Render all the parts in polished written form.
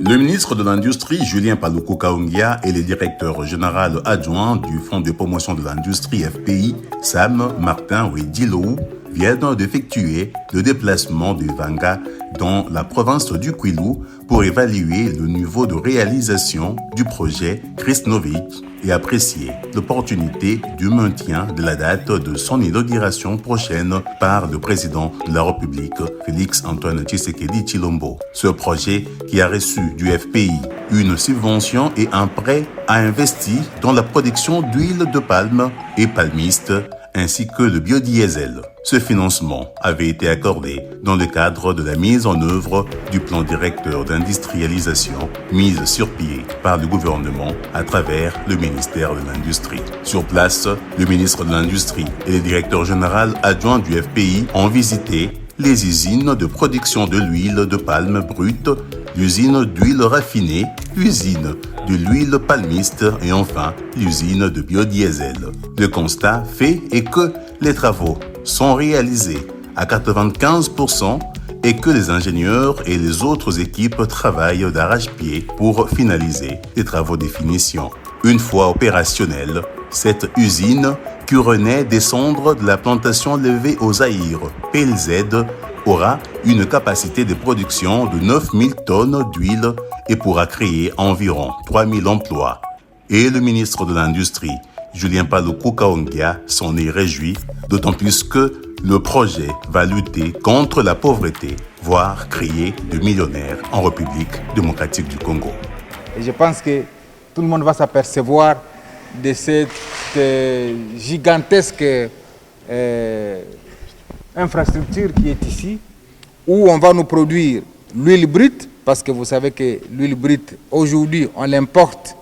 Le ministre de l'Industrie, Julien Paluku Kahongya, et le directeur général adjoint du Fonds de promotion de l'industrie FPI, Sam Martin Wedilou, viennent d'effectuer le déplacement de Vanga dans la province du Kwilu pour évaluer le niveau de réalisation du projet Krisnovic et apprécier l'opportunité du maintien de la date de son inauguration prochaine par le président de la République, Félix-Antoine Tshisekedi Tshilombo. Ce projet, qui a reçu du FPI une subvention et un prêt, a investi dans la production d'huile de palme et palmiste, ainsi que le biodiesel. Ce financement avait été accordé dans le cadre de la mise en œuvre du plan directeur d'industrialisation mis sur pied par le gouvernement à travers le ministère de l'Industrie. Sur place, le ministre de l'Industrie et le directeur général adjoint du FPI ont visité les usines de production de l'huile de palme brute, l'usine d'huile raffinée, l'usine de l'huile palmiste et enfin l'usine de biodiesel. Le constat fait est que les travaux sont réalisés à 95% et que les ingénieurs et les autres équipes travaillent d'arrache-pied pour finaliser les travaux de finition. Une fois opérationnelle, cette usine, qui renaît des cendres de la plantation levée au Zaïre, PLZ, aura une capacité de production de 9000 tonnes d'huile et pourra créer environ 3000 emplois. Et le ministre de l'Industrie, Julien Paluku Kahongya, s'en est réjoui, d'autant plus que le projet va lutter contre la pauvreté, voire créer de millionnaires en République démocratique du Congo. Et je pense que tout le monde va s'apercevoir de cette gigantesque infrastructure qui est ici, où on va nous produire l'huile brute, parce que vous savez que l'huile brute, aujourd'hui, on l'importe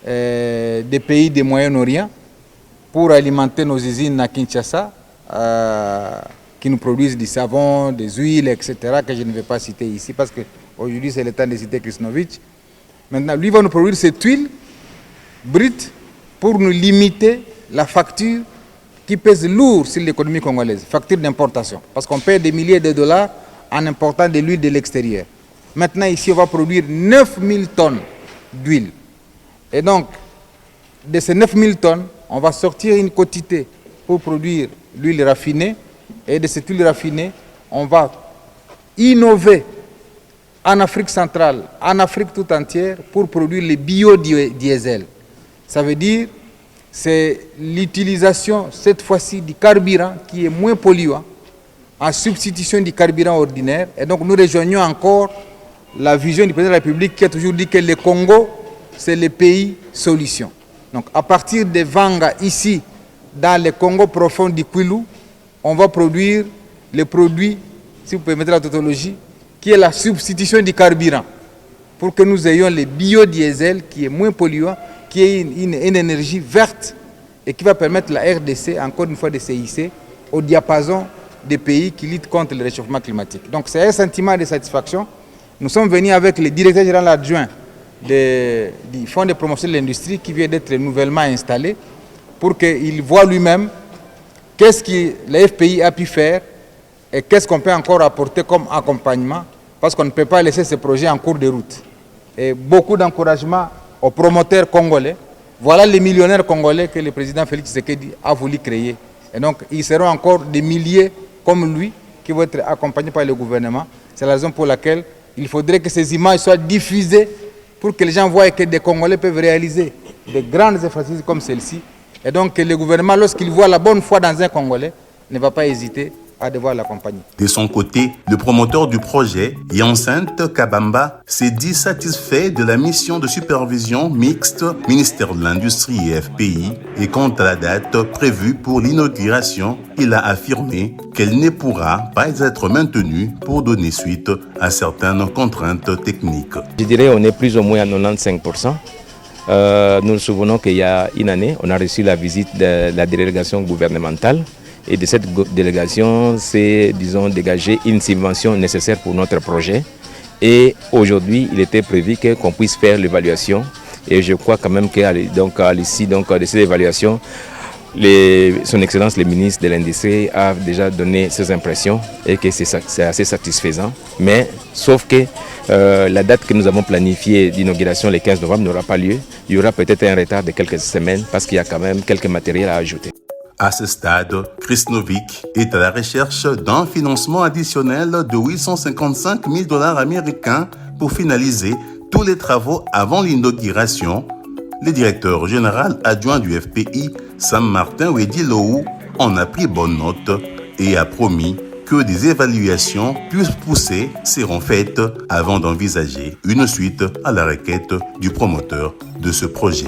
des pays du Moyen-Orient pour alimenter nos usines à Kinshasa, qui nous produisent du savon, des huiles, etc., que je ne vais pas citer ici, parce qu'aujourd'hui, c'est le temps de citer Krisnovic. Maintenant, lui va nous produire cette huile brute pour nous limiter la facture qui pèse lourd sur l'économie congolaise, facture d'importation. Parce qu'on paie des milliers de dollars en important de l'huile de l'extérieur. Maintenant, ici, on va produire 9000 tonnes d'huile. Et donc, de ces 9000 tonnes, on va sortir une quantité pour produire l'huile raffinée. Et de cette huile raffinée, on va innover en Afrique centrale, en Afrique tout entière, pour produire le biodiesel. Ça veut dire c'est l'utilisation, cette fois-ci, du carburant qui est moins polluant en substitution du carburant ordinaire. Et donc nous rejoignons encore la vision du président de la République qui a toujours dit que le Congo, c'est le pays solution. Donc à partir de Vanga, ici, dans le Congo profond du Kwilu, on va produire le produit, si vous pouvez mettre la tautologie, qui est la substitution du carburant, pour que nous ayons le biodiesel qui est moins polluant, qui est une énergie verte et qui va permettre la RDC, encore une fois, de se hisser au diapason des pays qui luttent contre le réchauffement climatique. Donc c'est un sentiment de satisfaction. Nous sommes venus avec le directeur général adjoint du Fonds de promotion de l'industrie qui vient d'être nouvellement installé pour qu'il voit lui-même qu'est-ce que la FPI a pu faire et qu'est-ce qu'on peut encore apporter comme accompagnement, parce qu'on ne peut pas laisser ce projet en cours de route. Et beaucoup d'encouragement aux promoteurs congolais. Voilà les millionnaires congolais que le président Félix Tshisekedi a voulu créer. Et donc, ils seront encore des milliers comme lui qui vont être accompagnés par le gouvernement. C'est la raison pour laquelle il faudrait que ces images soient diffusées pour que les gens voient que des Congolais peuvent réaliser de grandes infrastructures comme celle-ci. Et donc, que le gouvernement, lorsqu'il voit la bonne foi dans un Congolais, ne va pas hésiter à devoir l'accompagner. De son côté, le promoteur du projet, Yancente Kabamba, s'est dit satisfait de la mission de supervision mixte ministère de l'Industrie et FPI, et quant à la date prévue pour l'inauguration, il a affirmé qu'elle ne pourra pas être maintenue pour donner suite à certaines contraintes techniques. Je dirais qu'on est plus ou moins à 95%. Nous nous souvenons qu'il y a une année, on a reçu la visite de la délégation gouvernementale. Et de cette délégation, c'est, disons, dégager une subvention nécessaire pour notre projet. Et aujourd'hui, il était prévu qu'on puisse faire l'évaluation. Et je crois quand même qu'à l'issue de cette évaluation, Son Excellence le ministre de l'Industrie a déjà donné ses impressions et que c'est assez satisfaisant. Mais sauf que la date que nous avons planifiée d'inauguration le 15 novembre n'aura pas lieu. Il y aura peut-être un retard de quelques semaines parce qu'il y a quand même quelques matériels à ajouter. À ce stade, Chris Novick est à la recherche d'un financement additionnel de 855 000 $ américains pour finaliser tous les travaux avant l'inauguration. Le directeur général adjoint du FPI, Sam Martin Wedilou, en a pris bonne note et a promis que des évaluations plus poussées seront faites avant d'envisager une suite à la requête du promoteur de ce projet.